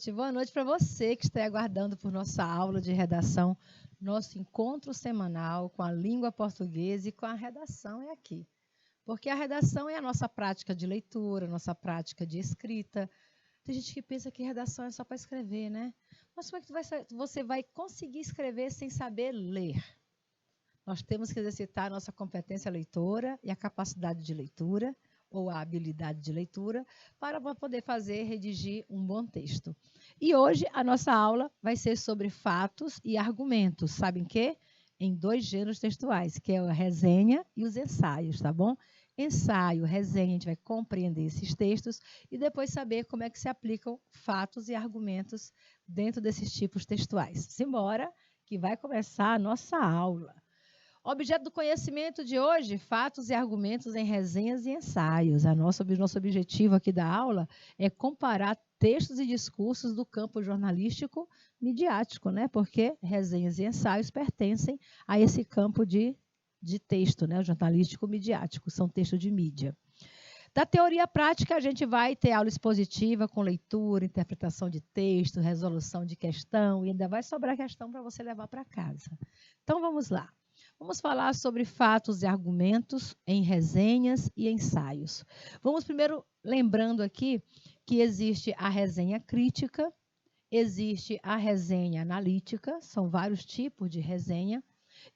noite. Boa noite para você que está aguardando por nossa aula de redação, nosso encontro semanal com a língua portuguesa e com a redação é aqui. Porque a redação é a nossa prática de leitura, nossa prática de escrita. Tem gente que pensa que redação é só para escrever, né? Mas como é que você vai conseguir escrever sem saber ler? Nós temos que exercitar a nossa competência leitora e a capacidade de leitura, ou a habilidade de leitura, para poder redigir um bom texto. E hoje a nossa aula vai ser sobre fatos e argumentos, sabem quê? Em 2 gêneros textuais, que é a resenha e os ensaios, tá bom? Ensaio, resenha, a gente vai compreender esses textos e depois saber como é que se aplicam fatos e argumentos dentro desses tipos textuais. Simbora, que vai começar a nossa aula. Objeto do conhecimento de hoje, fatos e argumentos em resenhas e ensaios. Nosso objetivo aqui da aula é comparar textos e discursos do campo jornalístico midiático, né? Porque resenhas e ensaios pertencem a esse campo de texto, né? O jornalístico midiático, são textos de mídia. Da teoria prática, a gente vai ter aula expositiva com leitura, interpretação de texto, resolução de questão, e ainda vai sobrar questão para você levar para casa. Então, vamos lá. Vamos falar sobre fatos e argumentos em resenhas e ensaios. Vamos primeiro lembrando aqui que existe a resenha crítica, existe a resenha analítica, são vários tipos de resenha,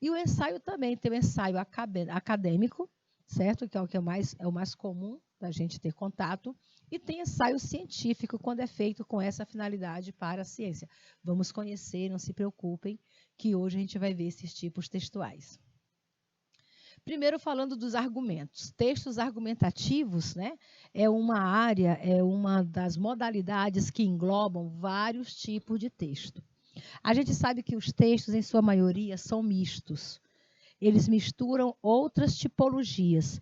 e o ensaio também, tem o ensaio acadêmico, certo? Que é o mais comum da gente ter contato, e tem ensaio científico, quando é feito com essa finalidade para a ciência. Vamos conhecer, não se preocupem, que hoje a gente vai ver esses tipos textuais. Primeiro, falando dos argumentos. Textos argumentativos, né, é uma das modalidades que englobam vários tipos de texto. A gente sabe que os textos, em sua maioria, são mistos. Eles misturam outras tipologias.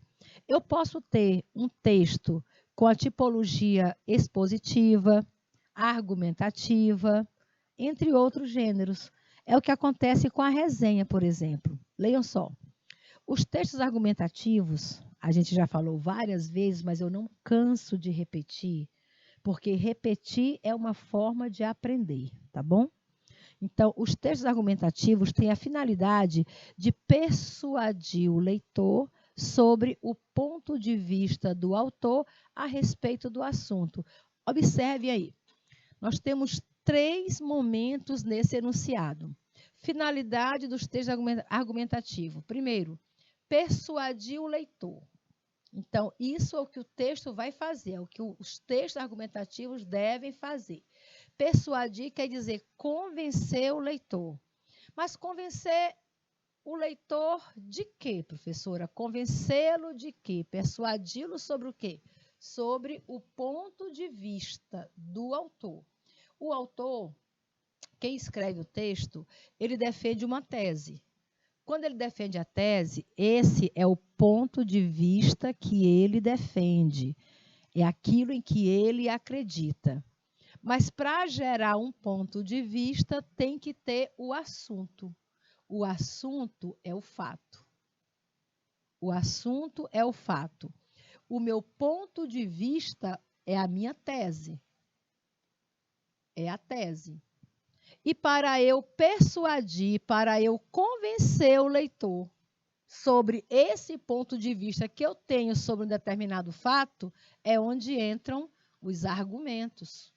Eu posso ter um texto com a tipologia expositiva, argumentativa, entre outros gêneros. É o que acontece com a resenha, por exemplo. Leiam só. Os textos argumentativos, a gente já falou várias vezes, mas eu não canso de repetir, porque repetir é uma forma de aprender, tá bom? Então, os textos argumentativos têm a finalidade de persuadir o leitor sobre o ponto de vista do autor a respeito do assunto. Observe aí, nós temos 3 momentos nesse enunciado. Finalidade dos textos argumentativos. Primeiro, persuadir o leitor. Então, isso é o que o texto vai fazer, é o que os textos argumentativos devem fazer. Persuadir quer dizer convencer o leitor. Mas convencer o leitor de quê, professora? Convencê-lo de quê? Persuadi-lo sobre o quê? Sobre o ponto de vista do autor. O autor, quem escreve o texto, ele defende uma tese. Quando ele defende a tese, esse é o ponto de vista que ele defende. É aquilo em que ele acredita. Mas para gerar um ponto de vista, tem que ter o assunto. O assunto é o fato. O assunto é o fato. O meu ponto de vista é a minha tese. É a tese. E para eu persuadir, para eu convencer o leitor sobre esse ponto de vista que eu tenho sobre um determinado fato, é onde entram os argumentos.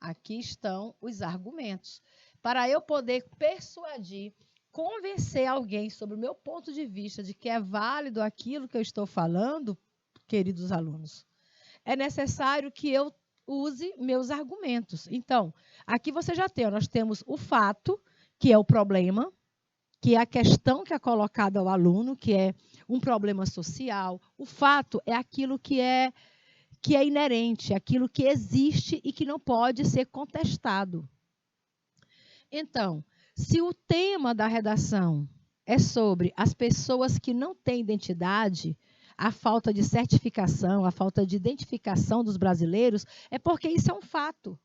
Aqui estão os argumentos. Para eu poder persuadir, convencer alguém sobre o meu ponto de vista de que é válido aquilo que eu estou falando, queridos alunos, é necessário que eu use meus argumentos. Então, aqui você já tem, nós temos o fato, que é o problema, que é a questão que é colocada ao aluno, que é um problema social. O fato é aquilo que é inerente, aquilo que existe e que não pode ser contestado. Então, se o tema da redação é sobre as pessoas que não têm identidade, a falta de certificação, a falta de identificação dos brasileiros, é porque isso é um fato.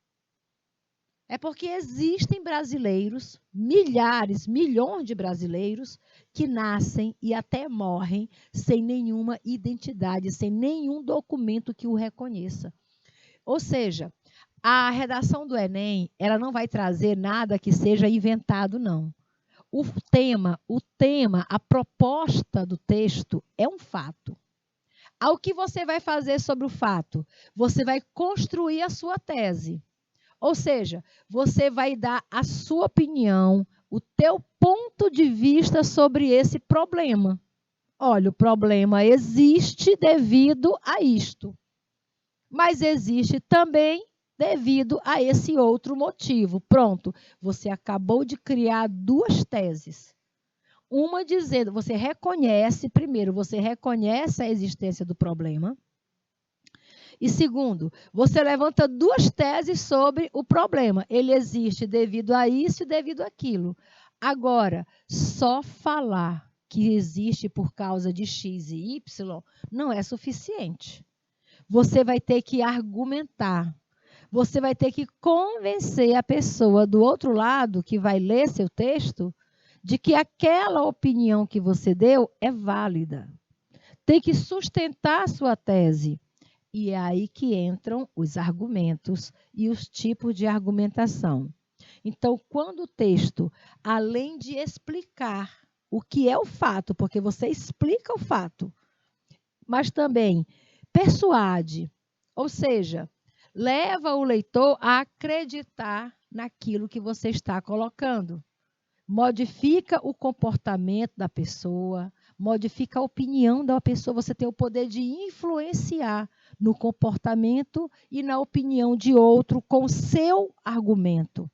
É porque existem brasileiros, milhares, milhões de brasileiros, que nascem e até morrem sem nenhuma identidade, sem nenhum documento que o reconheça. Ou seja, A redação do Enem, ela não vai trazer nada que seja inventado, não. O tema, a proposta do texto é um fato. Ao que você vai fazer sobre o fato? Você vai construir a sua tese. Ou seja, você vai dar a sua opinião, o teu ponto de vista sobre esse problema. Olha, o problema existe devido a isto, mas existe também devido a esse outro motivo. Pronto, você acabou de criar duas teses. Uma dizendo, você reconhece, primeiro, você reconhece a existência do problema. E segundo, você levanta duas teses sobre o problema. Ele existe devido a isso e devido àquilo. Agora, só falar que existe por causa de X e Y não é suficiente. Você vai ter que argumentar. Você vai ter que convencer a pessoa do outro lado que vai ler seu texto de que aquela opinião que você deu é válida. Tem que sustentar a sua tese. E é aí que entram os argumentos e os tipos de argumentação. Então, quando o texto, além de explicar o que é o fato, porque você explica o fato, mas também persuade, ou seja, leva o leitor a acreditar naquilo que você está colocando. Modifica o comportamento da pessoa, modifica a opinião da pessoa, você tem o poder de influenciar no comportamento e na opinião de outro com o seu argumento.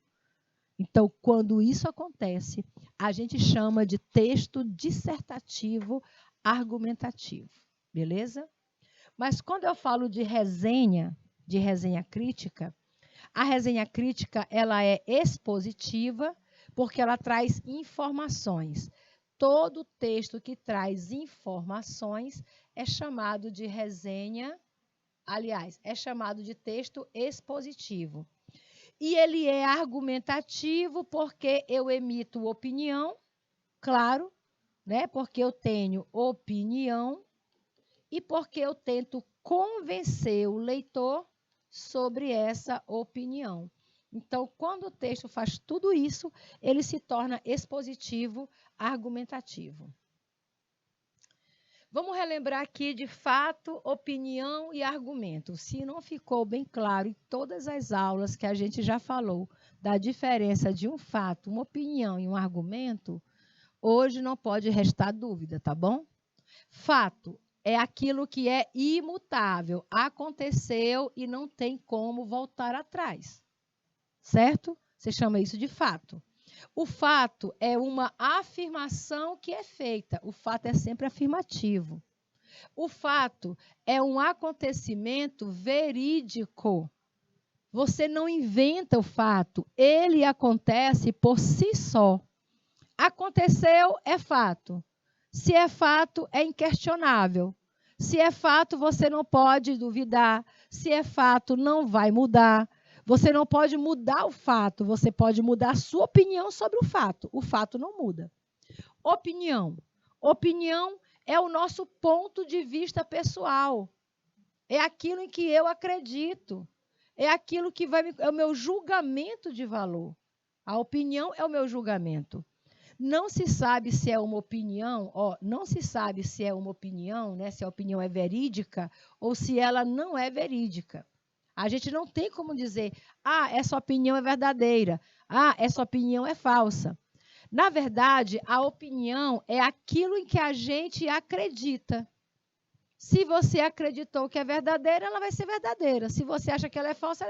Então, quando isso acontece, a gente chama de texto dissertativo argumentativo, beleza? Mas quando eu falo de resenha crítica, a resenha crítica ela é expositiva, porque ela traz informações. Todo texto que traz informações é chamado de resenha, aliás, é chamado de texto expositivo. E ele é argumentativo porque eu emito opinião, claro, né? Porque eu tenho opinião e porque eu tento convencer o leitor sobre essa opinião. Então, quando o texto faz tudo isso, ele se torna expositivo, argumentativo. Vamos relembrar aqui de fato, opinião e argumento. Se não ficou bem claro em todas as aulas que a gente já falou da diferença de um fato, uma opinião e um argumento, hoje não pode restar dúvida, tá bom? Fato é aquilo que é imutável, aconteceu e não tem como voltar atrás. Certo? Você chama isso de fato. O fato é uma afirmação que é feita. O fato é sempre afirmativo. O fato é um acontecimento verídico. Você não inventa o fato, ele acontece por si só. Aconteceu, é fato. Se é fato, é inquestionável. Se é fato, você não pode duvidar. Se é fato, não vai mudar. Você não pode mudar o fato, você pode mudar a sua opinião sobre o fato. O fato não muda. Opinião. Opinião é o nosso ponto de vista pessoal. É aquilo em que eu acredito. É aquilo que é o meu julgamento de valor. A opinião é o meu julgamento. Não se sabe se é uma opinião, não se sabe se é uma opinião, né, se a opinião é verídica ou se ela não é verídica. A gente não tem como dizer, essa opinião é verdadeira, essa opinião é falsa. Na verdade, a opinião é aquilo em que a gente acredita. Se você acreditou que é verdadeira, ela vai ser verdadeira. Se você acha que ela é falsa.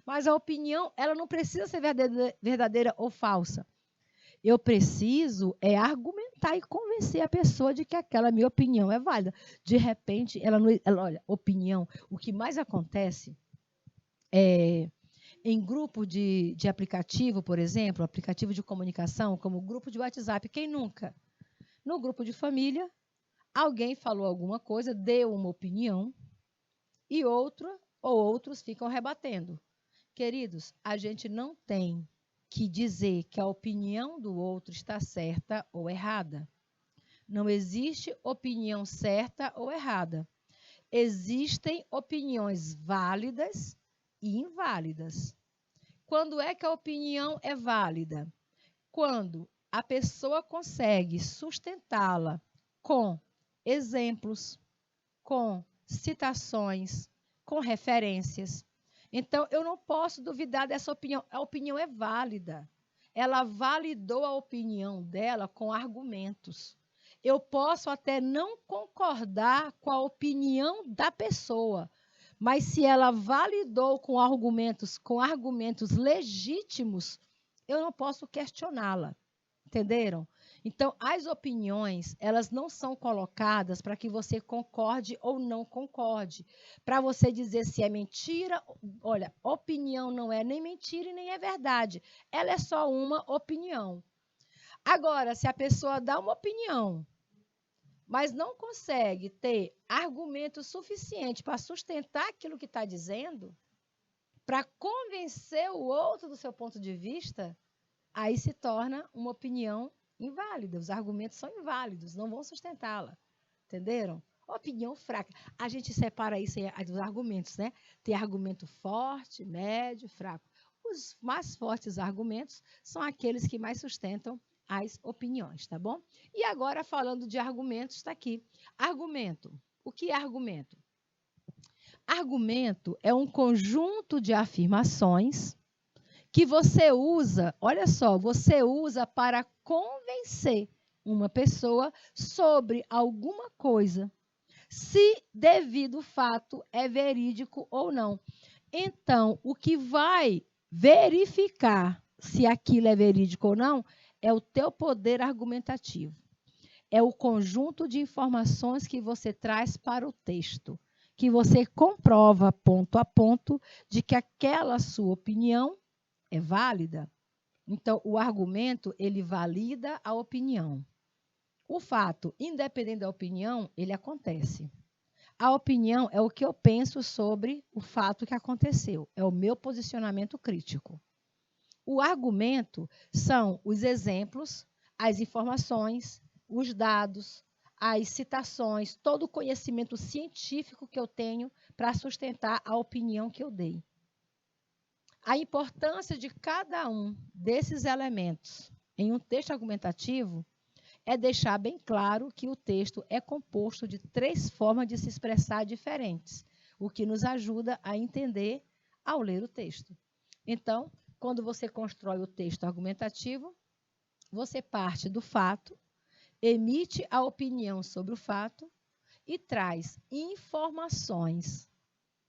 Mas a opinião, ela não precisa ser verdadeira ou falsa. Eu preciso argumentar e convencer a pessoa de que aquela minha opinião é válida. De repente, olha, opinião, o que mais acontece em grupo de aplicativo, por exemplo, aplicativo de comunicação, como o grupo de WhatsApp, quem nunca? No grupo de família, alguém falou alguma coisa, deu uma opinião, e outros ficam rebatendo. Queridos, a gente não tem que dizer que a opinião do outro está certa ou errada. Não existe opinião certa ou errada. Existem opiniões válidas e inválidas. Quando é que a opinião é válida? Quando a pessoa consegue sustentá-la com exemplos, com citações, com referências. Então, eu não posso duvidar dessa opinião. A opinião é válida. Ela validou a opinião dela com argumentos. Eu posso até não concordar com a opinião da pessoa, mas se ela validou com argumentos legítimos, eu não posso questioná-la. Entenderam? Então, as opiniões, elas não são colocadas para que você concorde ou não concorde. Para você dizer se é mentira, olha, opinião não é nem mentira e nem é verdade. Ela é só uma opinião. Agora, se a pessoa dá uma opinião, mas não consegue ter argumento suficiente para sustentar aquilo que está dizendo, para convencer o outro do seu ponto de vista, aí se torna uma opinião inválida. Os argumentos são inválidos, não vão sustentá-la. Entenderam? Opinião fraca. A gente separa isso dos argumentos, né? Tem argumento forte, médio, fraco. Os mais fortes argumentos são aqueles que mais sustentam as opiniões, tá bom? E agora, falando de argumentos, está aqui. Argumento. O que é argumento? Argumento é um conjunto de afirmações que você usa, olha só, você usa para convencer uma pessoa sobre alguma coisa, se devido fato é verídico ou não. Então, o que vai verificar se aquilo é verídico ou não é o teu poder argumentativo. É o conjunto de informações que você traz para o texto, que você comprova ponto a ponto de que aquela sua opinião é válida. Então, o argumento, ele valida a opinião. O fato, independente da opinião, ele acontece. A opinião é o que eu penso sobre o fato que aconteceu. É o meu posicionamento crítico. O argumento são os exemplos, as informações, os dados, as citações, todo o conhecimento científico que eu tenho para sustentar a opinião que eu dei. A importância de cada um desses elementos em um texto argumentativo é deixar bem claro que o texto é composto de 3 formas de se expressar diferentes, o que nos ajuda a entender ao ler o texto. Então, quando você constrói o texto argumentativo, você parte do fato, emite a opinião sobre o fato e traz informações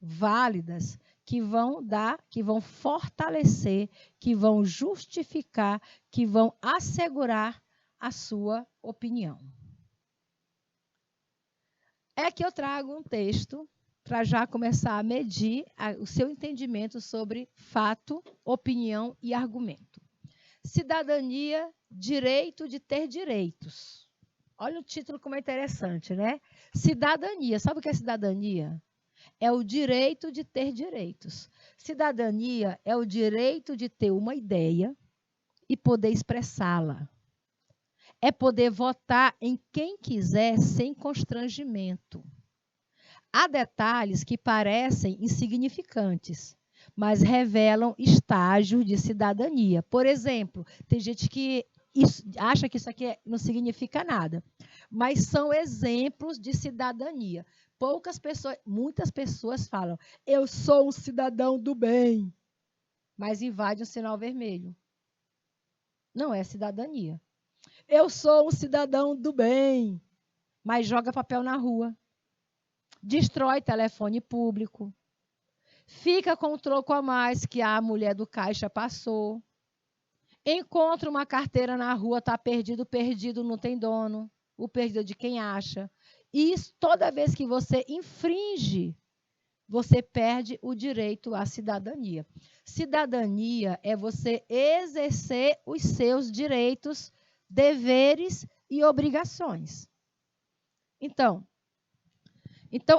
válidas que vão fortalecer, que vão justificar, que vão assegurar a sua opinião. É que eu trago um texto para já começar a medir o seu entendimento sobre fato, opinião e argumento. Cidadania, direito de ter direitos. Olha o título como é interessante, né? Cidadania. Sabe o que é cidadania? É o direito de ter direitos. Cidadania é o direito de ter uma ideia e poder expressá-la. É poder votar em quem quiser sem constrangimento. Há detalhes que parecem insignificantes, mas revelam estágios de cidadania. Por exemplo, tem gente que acha que isso aqui não significa nada, mas são exemplos de cidadania. Muitas pessoas falam, eu sou um cidadão do bem, mas invade um sinal vermelho. Não é cidadania. Eu sou um cidadão do bem, mas joga papel na rua. Destrói telefone público. Fica com o troco a mais que a mulher do caixa passou. Encontra uma carteira na rua, está perdido, não tem dono. O perdido é de quem acha. E toda vez que você infringe, você perde o direito à cidadania. Cidadania é você exercer os seus direitos, deveres e obrigações. Então,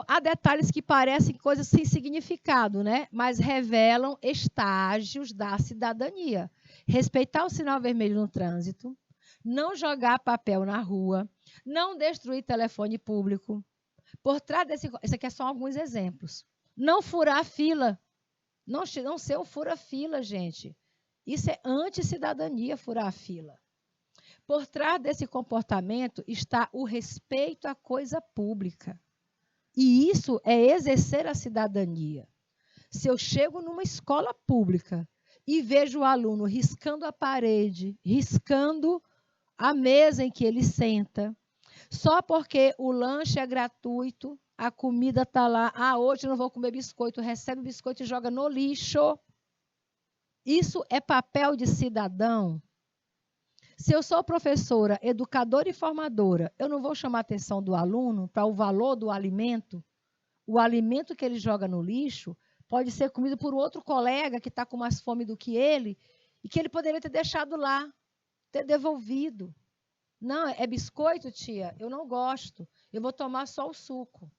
há detalhes que parecem coisas sem significado, né? Mas revelam estágios da cidadania. Respeitar o sinal vermelho no trânsito, não jogar papel na rua, não destruir telefone público. Por trás esse aqui são alguns exemplos. Não furar a fila. Não ser um fura-fila, gente. Isso é anti-cidadania, furar a fila. Por trás desse comportamento está o respeito à coisa pública. E isso é exercer a cidadania. Se eu chego numa escola pública e vejo o aluno riscando a parede, riscando a mesa em que ele senta, só porque o lanche é gratuito, a comida está lá, hoje eu não vou comer biscoito, recebe o biscoito e joga no lixo. Isso é papel de cidadão. Se eu sou professora, educadora e formadora, eu não vou chamar a atenção do aluno para o valor do alimento? O alimento que ele joga no lixo pode ser comido por outro colega que está com mais fome do que ele e que ele poderia ter deixado lá, ter devolvido. Não, é biscoito, tia? Eu não gosto. Eu vou tomar só o suco.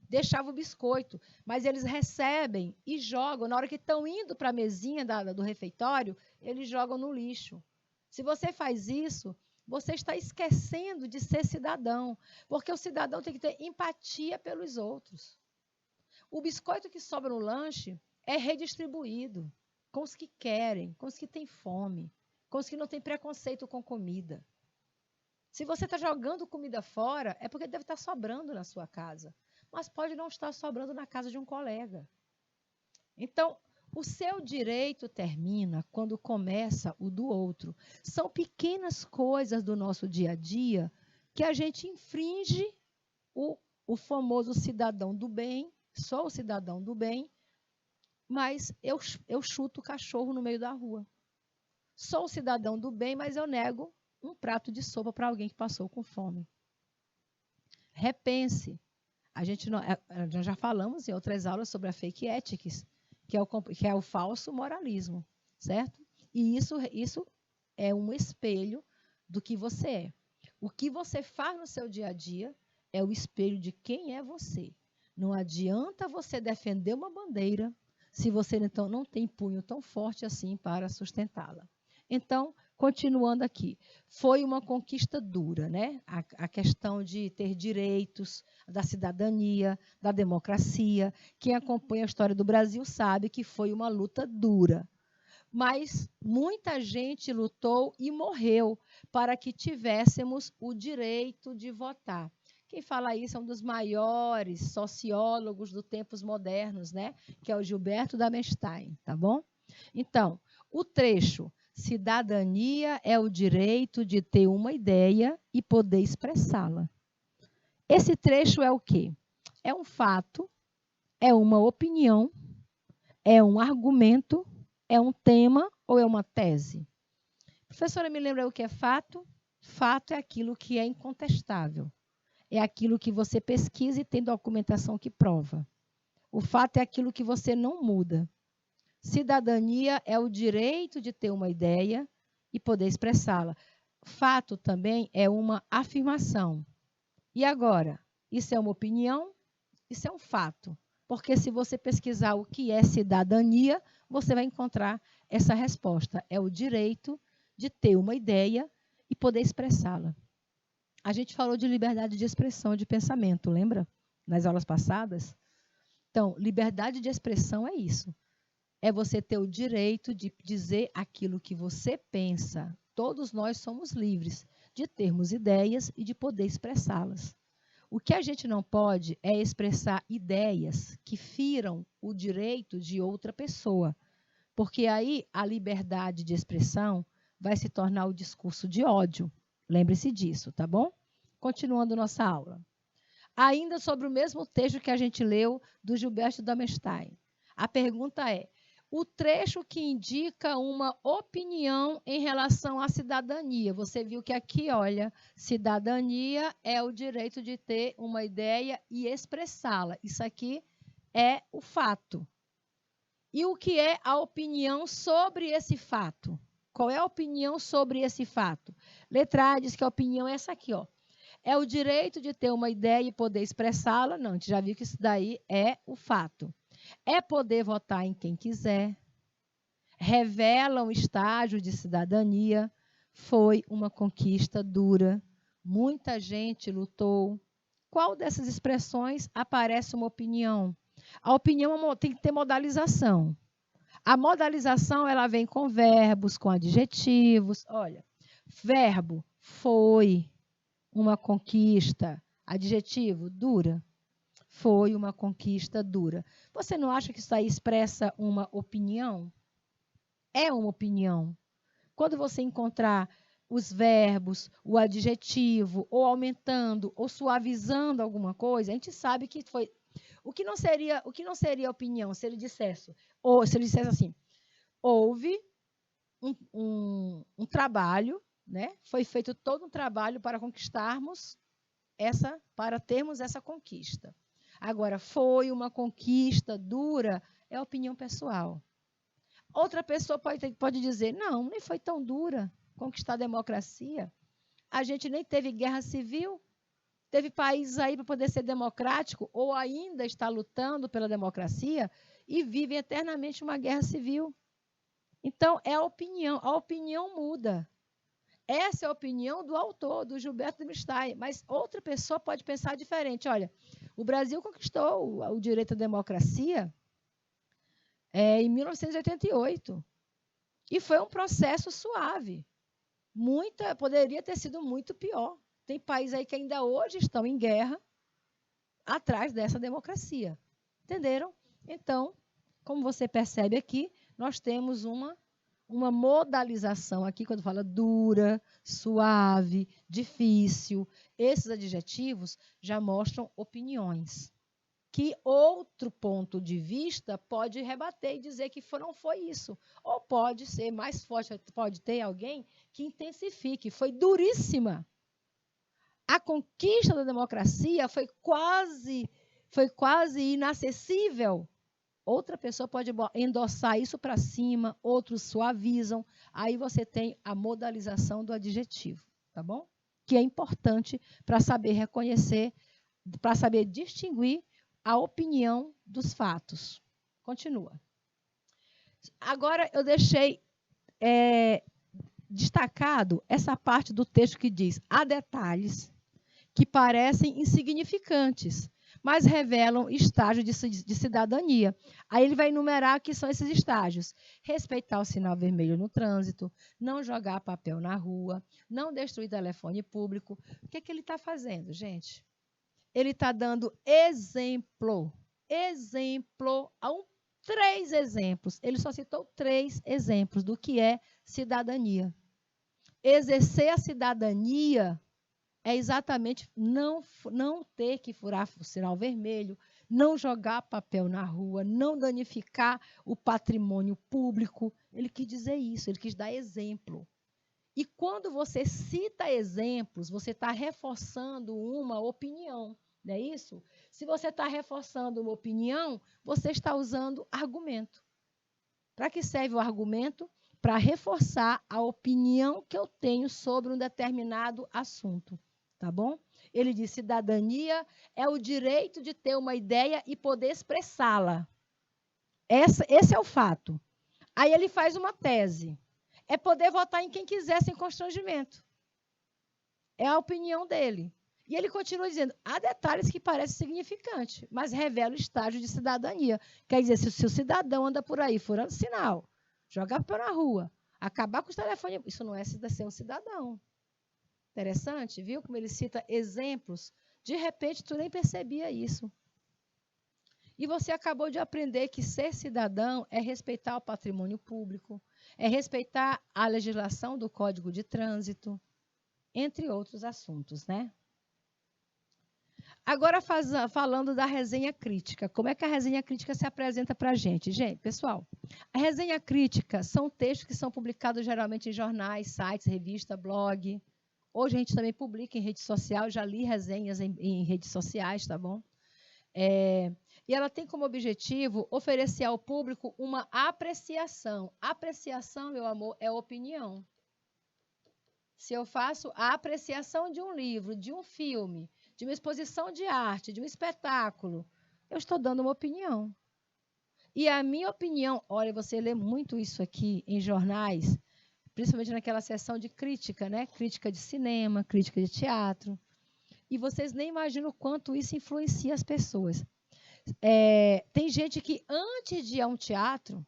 Deixava o biscoito. Mas eles recebem e jogam. Na hora que estão indo para a mesinha do refeitório, eles jogam no lixo. Se você faz isso, você está esquecendo de ser cidadão. Porque o cidadão tem que ter empatia pelos outros. O biscoito que sobra no lanche é redistribuído com os que querem, com os que têm fome, com os que não têm preconceito com comida. Se você está jogando comida fora, é porque deve estar sobrando na sua casa. Mas pode não estar sobrando na casa de um colega. Então, o seu direito termina quando começa o do outro. São pequenas coisas do nosso dia a dia que a gente infringe o famoso cidadão do bem. Sou o cidadão do bem, mas eu chuto o cachorro no meio da rua. Sou o cidadão do bem, mas eu nego um prato de sopa para alguém que passou com fome. Repense. Nós já falamos em outras aulas sobre a fake ethics, que é o falso moralismo, certo? E isso é um espelho do que você é. O que você faz no seu dia a dia é o espelho de quem é você. Não adianta você defender uma bandeira se você então não tem punho tão forte assim para sustentá-la. Então, continuando aqui, foi uma conquista dura, né? A questão de ter direitos, da cidadania, da democracia. Quem acompanha a história do Brasil sabe que foi uma luta dura. Mas muita gente lutou e morreu para que tivéssemos o direito de votar. Quem fala isso é um dos maiores sociólogos dos tempos modernos, né? Que é o Gilberto Damenstein, tá bom? Então, o trecho cidadania é o direito de ter uma ideia e poder expressá-la. Esse trecho é o quê? É um fato, é uma opinião, é um argumento, é um tema ou é uma tese? Professora, me lembra o que é fato? Fato é aquilo que é incontestável. É aquilo que você pesquisa e tem documentação que prova. O fato é aquilo que você não muda. Cidadania é o direito de ter uma ideia e poder expressá-la. Fato também é uma afirmação. E agora, isso é uma opinião? Isso é um fato. Porque se você pesquisar o que é cidadania, você vai encontrar essa resposta. É o direito de ter uma ideia e poder expressá-la. A gente falou de liberdade de expressão, de pensamento, lembra? Nas aulas passadas. Então, liberdade de expressão é isso. É você ter o direito de dizer aquilo que você pensa. Todos nós somos livres de termos ideias e de poder expressá-las. O que a gente não pode é expressar ideias que firam o direito de outra pessoa, porque aí a liberdade de expressão vai se tornar o discurso de ódio. Lembre-se disso, tá bom? Continuando nossa aula. Ainda sobre o mesmo texto que a gente leu do Gilberto Damenstein. A pergunta é: o trecho que indica uma opinião em relação à cidadania. Você viu que aqui, olha, cidadania é o direito de ter uma ideia e expressá-la. Isso aqui é o fato. E o que é a opinião sobre esse fato? Qual é a opinião sobre esse fato? Letra A diz que a opinião é essa aqui, ó. É o direito de ter uma ideia e poder expressá-la. Não, a gente já viu que isso daí é o fato. É poder votar em quem quiser. Revela um estágio de cidadania. Foi uma conquista dura. Muita gente lutou. Qual dessas expressões aparece uma opinião? A opinião tem que ter modalização. A modalização, ela vem com verbos, com adjetivos. Olha, verbo, foi uma conquista. Adjetivo, dura. Foi uma conquista dura. Você não acha que isso aí expressa uma opinião? É uma opinião. Quando você encontrar os verbos, o adjetivo, ou aumentando, ou suavizando alguma coisa, a gente sabe que foi... O que não seria opinião se ele dissesse assim, houve um trabalho, né? Foi feito todo um trabalho para termos essa conquista. Agora, foi uma conquista dura, é opinião pessoal. Outra pessoa pode dizer, não, nem foi tão dura conquistar a democracia. A gente nem teve guerra civil. Teve países aí para poder ser democrático ou ainda está lutando pela democracia e vivem eternamente uma guerra civil. Então, é a opinião muda. Essa é a opinião do autor, do Gilberto Demstein, mas outra pessoa pode pensar diferente. Olha, o Brasil conquistou o direito à democracia em 1988 e foi um processo suave. Poderia ter sido muito pior. Tem países aí que ainda hoje estão em guerra atrás dessa democracia. Entenderam? Então, como você percebe aqui, nós temos uma modalização aqui, quando fala dura, suave, difícil. Esses adjetivos já mostram opiniões. Que outro ponto de vista pode rebater e dizer que não foi isso. Ou pode ser mais forte, pode ter alguém que intensifique. Foi duríssima. A conquista da democracia foi quase inacessível. Outra pessoa pode endossar isso para cima, outros suavizam. Aí você tem a modalização do adjetivo, tá bom? Que é importante para saber reconhecer, para saber distinguir a opinião dos fatos. Continua. Agora eu deixei destacado essa parte do texto que diz: há detalhes que parecem insignificantes, mas revelam estágio de cidadania. Aí ele vai enumerar que são esses estágios: respeitar o sinal vermelho no trânsito, não jogar papel na rua, não destruir telefone público. O que ele está fazendo, gente? Ele está dando exemplo. 3 exemplos. Ele só citou 3 exemplos do que é cidadania. Exercer a cidadania é exatamente não ter que furar o sinal vermelho, não jogar papel na rua, não danificar o patrimônio público. Ele quis dizer isso, ele quis dar exemplo. E quando você cita exemplos, você está reforçando uma opinião, não é isso? Se você está reforçando uma opinião, você está usando argumento. Para que serve o argumento? Para reforçar a opinião que eu tenho sobre um determinado assunto. Tá bom? Ele diz: cidadania é o direito de ter uma ideia e poder expressá-la. Esse é o fato. Aí ele faz uma tese. É poder votar em quem quiser sem constrangimento. É a opinião dele. E ele continua dizendo: há detalhes que parecem significantes, mas revelam o estágio de cidadania. Quer dizer, se o cidadão anda por aí furando sinal, jogar papel na rua, acabar com os telefones, isso não é ser um cidadão. Interessante, viu? Como ele cita exemplos. De repente, tu nem percebia isso. E você acabou de aprender que ser cidadão é respeitar o patrimônio público, é respeitar a legislação do Código de Trânsito, entre outros assuntos, né? Agora, falando da resenha crítica. Como é que a resenha crítica se apresenta para a gente? Gente, pessoal, a resenha crítica são textos que são publicados geralmente em jornais, sites, revista, blog. Hoje a gente também publica em rede social, já li resenhas em redes sociais, tá bom? E ela tem como objetivo oferecer ao público uma apreciação. Apreciação, meu amor, é opinião. Se eu faço a apreciação de um livro, de um filme, de uma exposição de arte, de um espetáculo, eu estou dando uma opinião. E a minha opinião, olha, você lê muito isso aqui em jornais, principalmente naquela seção de crítica, né? Crítica de cinema, crítica de teatro. E vocês nem imaginam o quanto isso influencia as pessoas. Tem gente que, antes de ir a um teatro,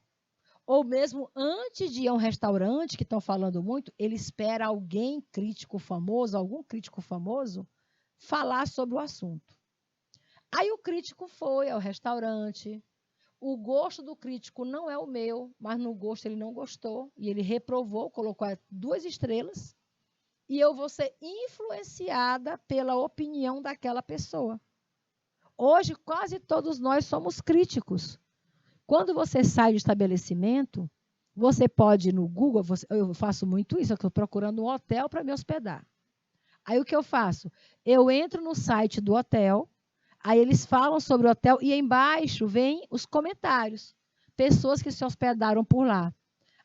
ou mesmo antes de ir a um restaurante, que estão falando muito, ele espera alguém crítico famoso, algum crítico famoso, falar sobre o assunto. Aí o crítico foi ao restaurante, o gosto do crítico não é o meu, mas no gosto ele não gostou, e ele reprovou, colocou 2 estrelas, e eu vou ser influenciada pela opinião daquela pessoa. Hoje, quase todos nós somos críticos. Quando você sai do estabelecimento, você pode ir no Google, eu faço muito isso, eu estou procurando um hotel para me hospedar. Aí o que eu faço? Eu entro no site do hotel, aí eles falam sobre o hotel e embaixo vem os comentários. Pessoas que se hospedaram por lá.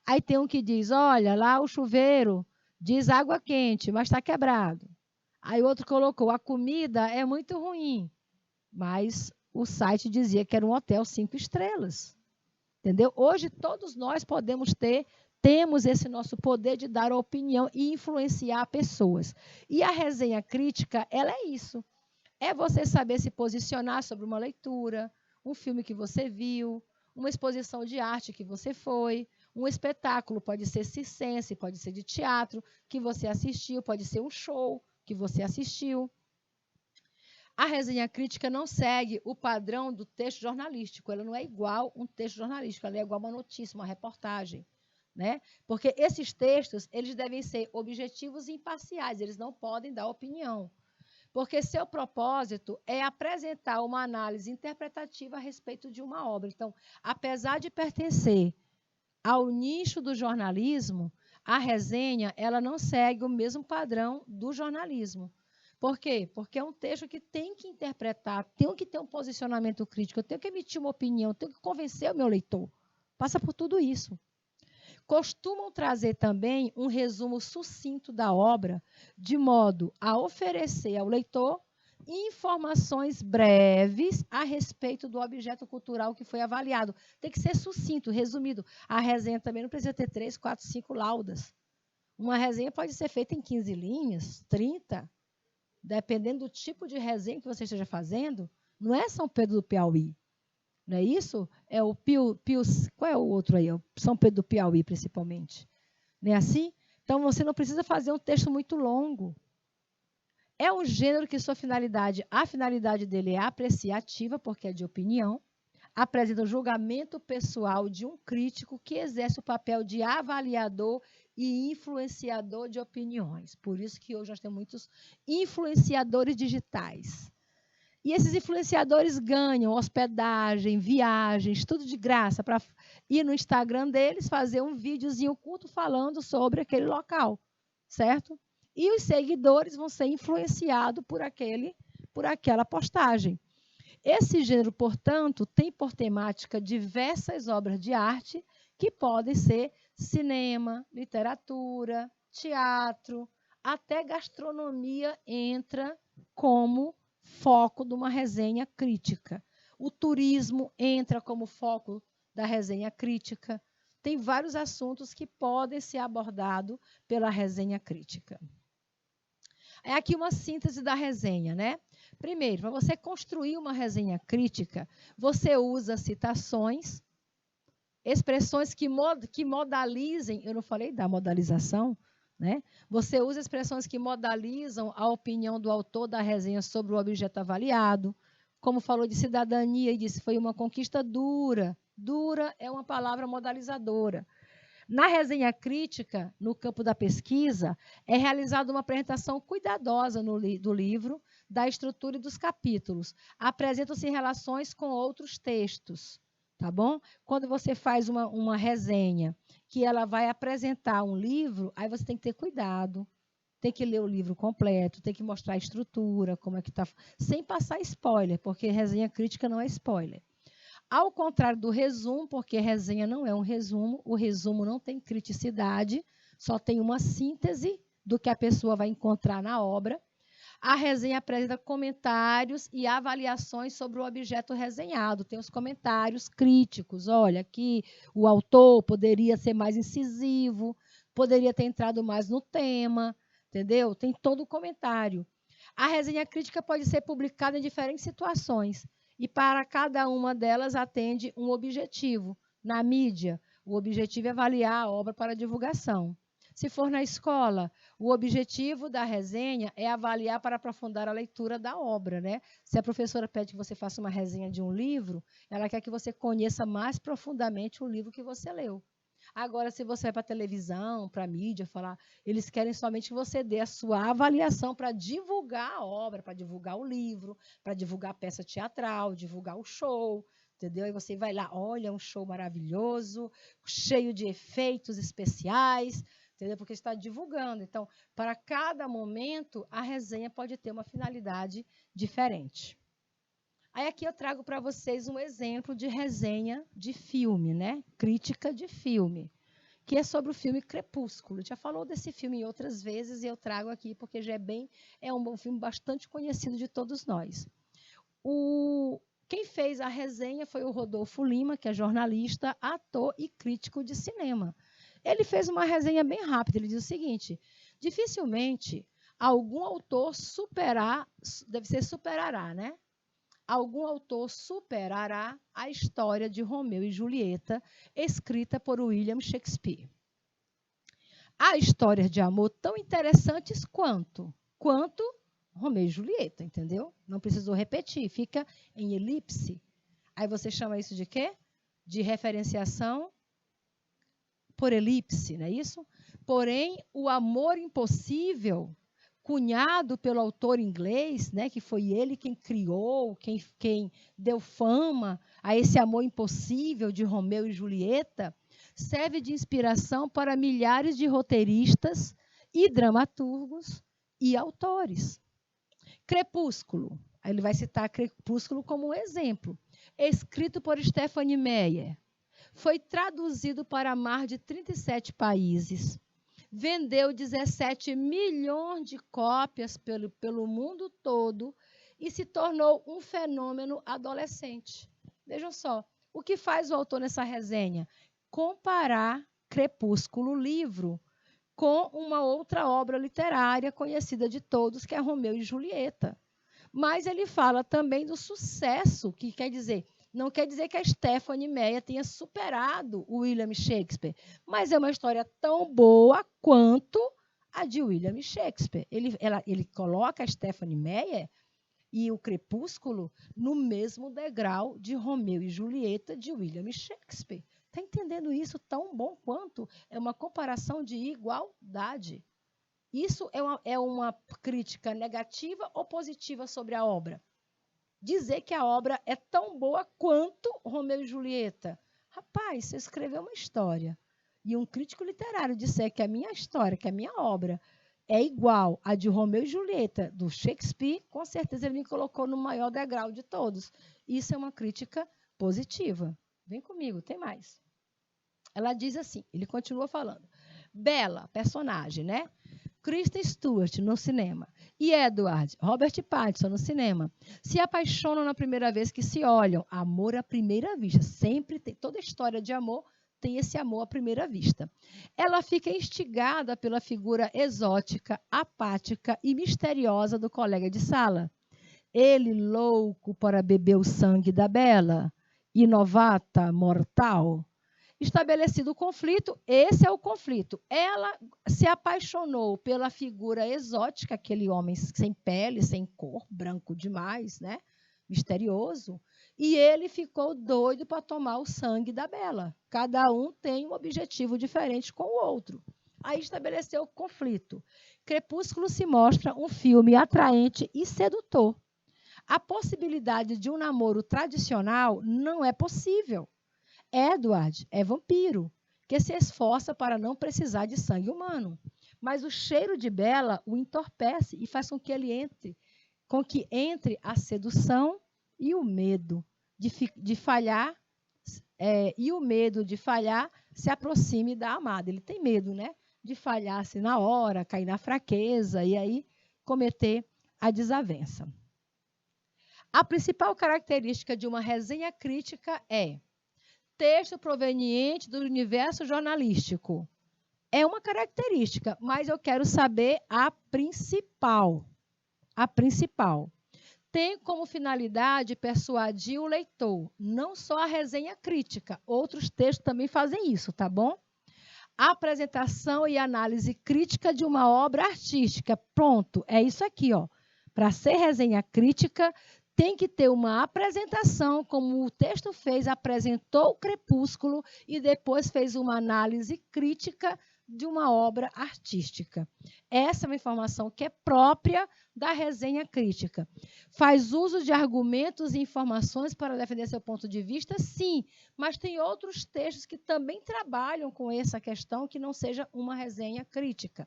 Aí tem um que diz, olha, lá o chuveiro diz água quente, mas está quebrado. Aí o outro colocou, a comida é muito ruim, mas o site dizia que era um hotel 5 estrelas. Entendeu? Hoje todos nós temos esse nosso poder de dar opinião e influenciar pessoas. E a resenha crítica, ela é isso. É você saber se posicionar sobre uma leitura, um filme que você viu, uma exposição de arte que você foi, um espetáculo, pode ser circense, pode ser de teatro, que você assistiu, pode ser um show que você assistiu. A resenha crítica não segue o padrão do texto jornalístico, ela não é igual um texto jornalístico, ela é igual uma notícia, uma reportagem. Né? Porque esses textos eles devem ser objetivos e imparciais, eles não podem dar opinião. Porque seu propósito é apresentar uma análise interpretativa a respeito de uma obra. Então, apesar de pertencer ao nicho do jornalismo, a resenha ela não segue o mesmo padrão do jornalismo. Por quê? Porque é um texto que tem que interpretar, tem que ter um posicionamento crítico, eu tenho que emitir uma opinião, eu tenho que convencer o meu leitor. Passa por tudo isso. Costumam trazer também um resumo sucinto da obra, de modo a oferecer ao leitor informações breves a respeito do objeto cultural que foi avaliado. Tem que ser sucinto, resumido. A resenha também não precisa ter 3, 4, 5 laudas. Uma resenha pode ser feita em 15 linhas, 30, dependendo do tipo de resenha que você esteja fazendo. Não é São Pedro do Piauí. Não é isso? É o qual é o outro aí? É o São Pedro do Piauí, principalmente. Não é assim? Então, você não precisa fazer um texto muito longo. É um gênero que a finalidade dele é apreciativa, porque é de opinião, apresenta o julgamento pessoal de um crítico que exerce o papel de avaliador e influenciador de opiniões. Por isso que hoje nós temos muitos influenciadores digitais. E esses influenciadores ganham hospedagem, viagens, tudo de graça, para ir no Instagram deles, fazer um videozinho curto falando sobre aquele local, certo? E os seguidores vão ser influenciados por aquela postagem. Esse gênero, portanto, tem por temática diversas obras de arte que podem ser cinema, literatura, teatro, até gastronomia entra como foco de uma resenha crítica. O turismo entra como foco da resenha crítica. Tem vários assuntos que podem ser abordados pela resenha crítica. É aqui uma síntese da resenha, né? Primeiro, para você construir uma resenha crítica, você usa citações, expressões que modalizem, eu não falei da modalização, né? Você usa expressões que modalizam a opinião do autor da resenha sobre o objeto avaliado, como falou de cidadania e disse foi uma conquista dura. Dura é uma palavra modalizadora. Na resenha crítica, no campo da pesquisa, é realizada uma apresentação cuidadosa do livro, da estrutura e dos capítulos. Apresentam-se relações com outros textos, tá bom? Quando você faz uma resenha que ela vai apresentar um livro, aí você tem que ter cuidado, tem que ler o livro completo, tem que mostrar a estrutura, como é que está, sem passar spoiler, porque resenha crítica não é spoiler. Ao contrário do resumo, porque resenha não é um resumo, o resumo não tem criticidade, só tem uma síntese do que a pessoa vai encontrar na obra. A resenha apresenta comentários e avaliações sobre o objeto resenhado. Tem os comentários críticos. Olha, aqui o autor poderia ser mais incisivo, poderia ter entrado mais no tema, entendeu? Tem todo o comentário. A resenha crítica pode ser publicada em diferentes situações e para cada uma delas atende um objetivo. Na mídia, o objetivo é avaliar a obra para divulgação. Se for na escola, o objetivo da resenha é avaliar para aprofundar a leitura da obra, né? Se a professora pede que você faça uma resenha de um livro, ela quer que você conheça mais profundamente o livro que você leu. Agora, se você vai para a televisão, para a mídia, falar, eles querem somente que você dê a sua avaliação para divulgar a obra, para divulgar o livro, para divulgar a peça teatral, divulgar o show, entendeu? Aí você vai lá, olha, um show maravilhoso, cheio de efeitos especiais, entendeu? Porque está divulgando. Então, para cada momento, a resenha pode ter uma finalidade diferente. Aí aqui eu trago para vocês um exemplo de resenha de filme, né? Crítica de filme, que é sobre o filme Crepúsculo. Já falou desse filme em outras vezes e eu trago aqui porque já é um filme bastante conhecido de todos nós. Quem fez a resenha foi o Rodolfo Lima, que é jornalista, ator e crítico de cinema. Ele fez uma resenha bem rápida. Ele diz o seguinte: dificilmente algum autor superará, né? Algum autor superará a história de Romeu e Julieta, escrita por William Shakespeare. Há histórias de amor tão interessantes quanto Romeu e Julieta, entendeu? Não precisou repetir, fica em elipse. Aí você chama isso de quê? De referenciação por elipse, não é isso? Porém, o amor impossível, cunhado pelo autor inglês, né, que foi ele quem criou, quem deu fama a esse amor impossível de Romeu e Julieta, serve de inspiração para milhares de roteiristas e dramaturgos e autores. Crepúsculo, aí ele vai citar Crepúsculo como um exemplo, escrito por Stephenie Meyer, foi traduzido para mais de 37 países, vendeu 17 milhões de cópias pelo mundo todo e se tornou um fenômeno adolescente. Vejam só, o que faz o autor nessa resenha? Comparar Crepúsculo, livro, com uma outra obra literária conhecida de todos, que é Romeu e Julieta. Mas ele fala também do sucesso, que quer dizer, não quer dizer que a Stephenie Meyer tenha superado o William Shakespeare, mas é uma história tão boa quanto a de William Shakespeare. Ele coloca a Stephenie Meyer e o Crepúsculo no mesmo degrau de Romeu e Julieta de William Shakespeare. Está entendendo isso tão bom quanto? É uma comparação de igualdade. Isso é uma crítica negativa ou positiva sobre a obra? Dizer que a obra é tão boa quanto Romeu e Julieta. Rapaz, você escreveu uma história e um crítico literário disser que a minha história, que a minha obra é igual à de Romeu e Julieta, do Shakespeare, com certeza ele me colocou no maior degrau de todos. Isso é uma crítica positiva. Vem comigo, tem mais. Ela diz assim, ele continua falando. Bella, personagem, né? Kristen Stewart no cinema e Edward, Robert Pattinson no cinema, se apaixonam na primeira vez que se olham. Amor à primeira vista. Sempre tem, toda história de amor tem esse amor à primeira vista. Ela fica instigada pela figura exótica, apática e misteriosa do colega de sala. Ele louco para beber o sangue da Bella e novata mortal. Estabelecido o conflito, esse é o conflito. Ela se apaixonou pela figura exótica, aquele homem sem pele, sem cor, branco demais, né? Misterioso, e ele ficou doido para tomar o sangue da Bella. Cada um tem um objetivo diferente com o outro. Aí estabeleceu o conflito. Crepúsculo se mostra um filme atraente e sedutor. A possibilidade de um namoro tradicional não é possível. Edward é vampiro, que se esforça para não precisar de sangue humano. Mas o cheiro de Bella o entorpece e faz com que entre a sedução e o medo de falhar, e o medo de falhar se aproxime da amada. Ele tem medo, né? De falhar assim, na hora, cair na fraqueza e aí cometer a desavença. A principal característica de uma resenha crítica é texto proveniente do universo jornalístico. É uma característica, mas eu quero saber a principal. A principal. tem como finalidade persuadir o leitor, não só a resenha crítica, outros textos também fazem isso, tá bom? A apresentação e análise crítica de uma obra artística. Pronto, é isso aqui, ó. Para ser resenha crítica, tem que ter uma apresentação, como o texto fez, apresentou o Crepúsculo e depois fez uma análise crítica de uma obra artística. Essa é uma informação que é própria da resenha crítica. Faz uso de argumentos e informações para defender seu ponto de vista? Sim, mas tem outros textos que também trabalham com essa questão que não seja uma resenha crítica.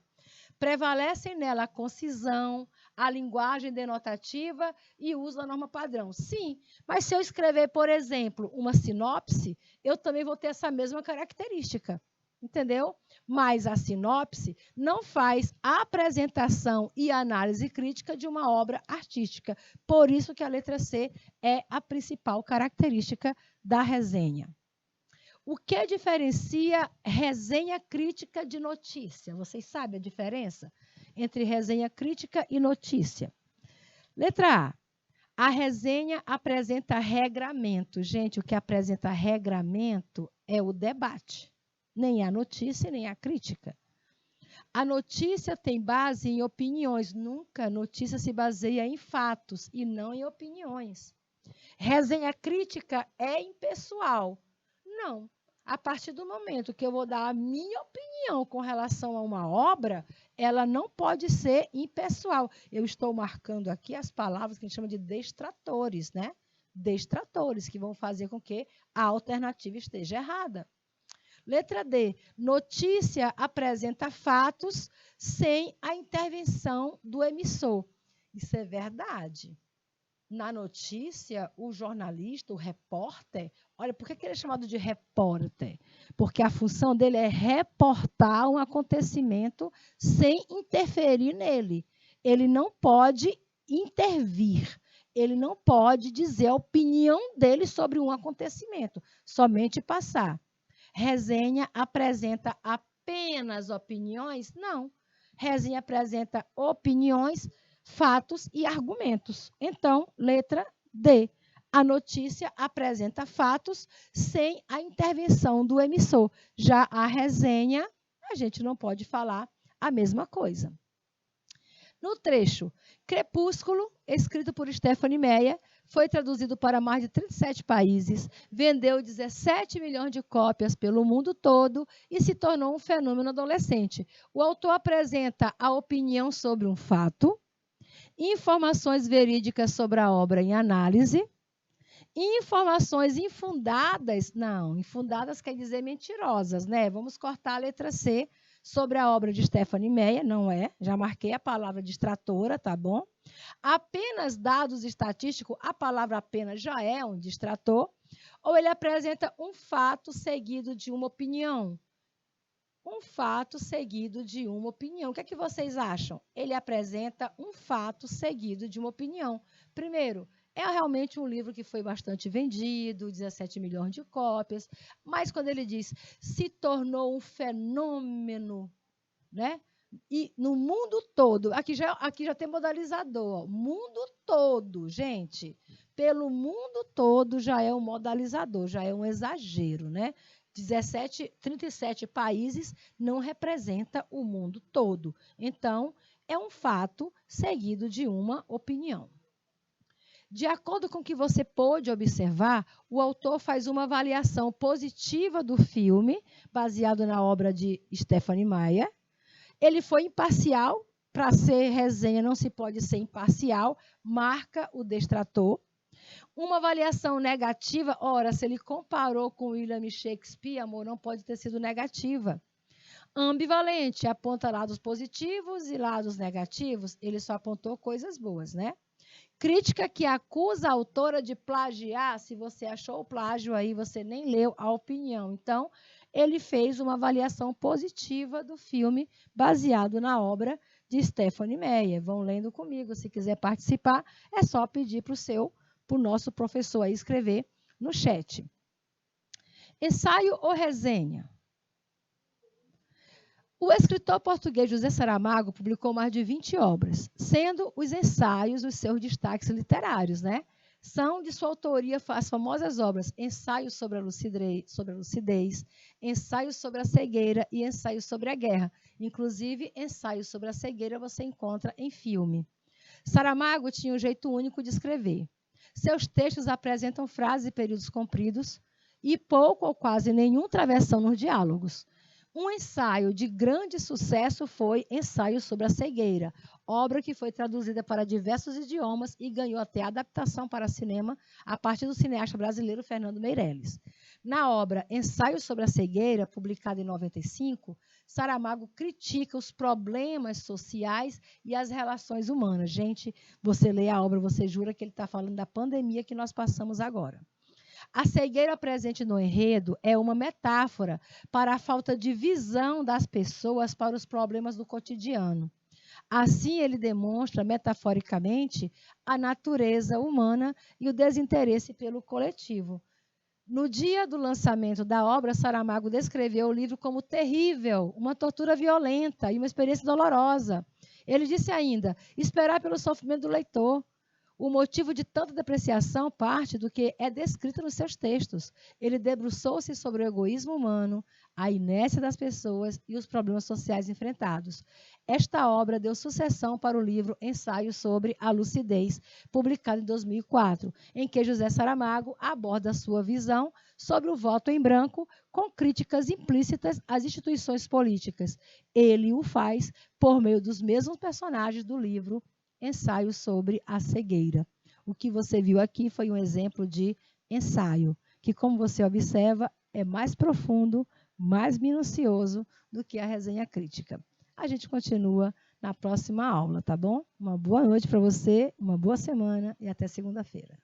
Prevalecem nela a concisão, a linguagem denotativa e o uso da norma padrão. Sim, mas se eu escrever, por exemplo, uma sinopse, eu também vou ter essa mesma característica. Entendeu? Mas a sinopse não faz a apresentação e análise crítica de uma obra artística. Por isso que a letra C é a principal característica da resenha. O que diferencia resenha crítica de notícia? Vocês sabem a diferença entre resenha crítica e notícia? Letra A. A resenha apresenta regramento. Gente, o que apresenta regramento é o debate. Nem a notícia, nem a crítica. A notícia tem base em opiniões. Nunca a notícia se baseia em fatos e não em opiniões. Resenha crítica é impessoal. Não. A partir do momento que eu vou dar a minha opinião com relação a uma obra, ela não pode ser impessoal. Eu estou marcando aqui as palavras que a gente chama de destratores, né? Destratores, que vão fazer com que a alternativa esteja errada. Letra D. Notícia apresenta fatos sem a intervenção do emissor. Isso é verdade. Na notícia, o jornalista, o repórter, olha, por que ele é chamado de repórter? Porque a função dele é reportar um acontecimento sem interferir nele. Ele não pode intervir. Ele não pode dizer a opinião dele sobre um acontecimento, somente passar. Resenha apresenta apenas opiniões? Não. Resenha apresenta opiniões, fatos e argumentos. Então, letra D. A notícia apresenta fatos sem a intervenção do emissor. Já a resenha, a gente não pode falar a mesma coisa. No trecho, Crepúsculo, escrito por Stephanie Meyer, foi traduzido para mais de 37 países, vendeu 17 milhões de cópias pelo mundo todo e se tornou um fenômeno adolescente. O autor apresenta a opinião sobre um fato, informações verídicas sobre a obra em análise, informações infundadas, não, infundadas quer dizer mentirosas, né? Vamos cortar a letra C sobre a obra de Stephanie Meyer, não é? Já marquei a palavra distratora, tá bom? Apenas dados estatísticos, a palavra apenas já é um distrator, ou ele apresenta um fato seguido de uma opinião. Um fato seguido de uma opinião. O que é que vocês acham? Ele apresenta um fato seguido de uma opinião. Primeiro, é realmente um livro que foi bastante vendido, 17 milhões de cópias, mas quando ele diz se tornou um fenômeno, né? E no mundo todo, aqui já tem modalizador, ó, mundo todo, gente, pelo mundo todo já é um modalizador, já é um exagero, né? 37 países não representa o mundo todo. Então, é um fato seguido de uma opinião. De acordo com o que você pôde observar, o autor faz uma avaliação positiva do filme, baseado na obra de Stephanie Meyer. Ele foi imparcial, para ser resenha não se pode ser imparcial, marca o detrator. Uma avaliação negativa, ora, se ele comparou com William Shakespeare, amor, não pode ter sido negativa. Ambivalente, aponta lados positivos e lados negativos, ele só apontou coisas boas, né? Crítica que acusa a autora de plagiar, se você achou o plágio aí, você nem leu a opinião. Então, ele fez uma avaliação positiva do filme baseado na obra de Stephanie Meyer. Vão lendo comigo, se quiser participar, é só pedir para o nosso professor aí escrever no chat. Ensaio ou resenha? O escritor português José Saramago publicou mais de 20 obras, sendo os ensaios os seus destaques literários, né? São de sua autoria as famosas obras Ensaios sobre a Lucidez, Ensaios sobre a Cegueira e Ensaios sobre a Guerra. Inclusive, Ensaios sobre a Cegueira você encontra em filme. Saramago tinha um jeito único de escrever. Seus textos apresentam frases e períodos compridos e pouco ou quase nenhum travessão nos diálogos. Um ensaio de grande sucesso foi Ensaio sobre a Cegueira, obra que foi traduzida para diversos idiomas e ganhou até adaptação para cinema a partir do cineasta brasileiro Fernando Meirelles. Na obra Ensaio sobre a Cegueira, publicada em 95, Saramago critica os problemas sociais e as relações humanas. Gente, você lê a obra, você jura que ele está falando da pandemia que nós passamos agora. A cegueira presente no enredo é uma metáfora para a falta de visão das pessoas para os problemas do cotidiano. Assim, ele demonstra, metaforicamente, a natureza humana e o desinteresse pelo coletivo. No dia do lançamento da obra, Saramago descreveu o livro como terrível, uma tortura violenta e uma experiência dolorosa. Ele disse ainda, esperar pelo sofrimento do leitor. O motivo de tanta depreciação parte do que é descrito nos seus textos. Ele debruçou-se sobre o egoísmo humano, a inércia das pessoas e os problemas sociais enfrentados. Esta obra deu sucessão para o livro Ensaio sobre a Lucidez, publicado em 2004, em que José Saramago aborda sua visão sobre o voto em branco com críticas implícitas às instituições políticas. Ele o faz por meio dos mesmos personagens do livro Ensaio sobre a Cegueira. O que você viu aqui foi um exemplo de ensaio, que, como você observa, é mais profundo, mais minucioso do que a resenha crítica. A gente continua na próxima aula, tá bom? Uma boa noite para você, uma boa semana e até segunda-feira.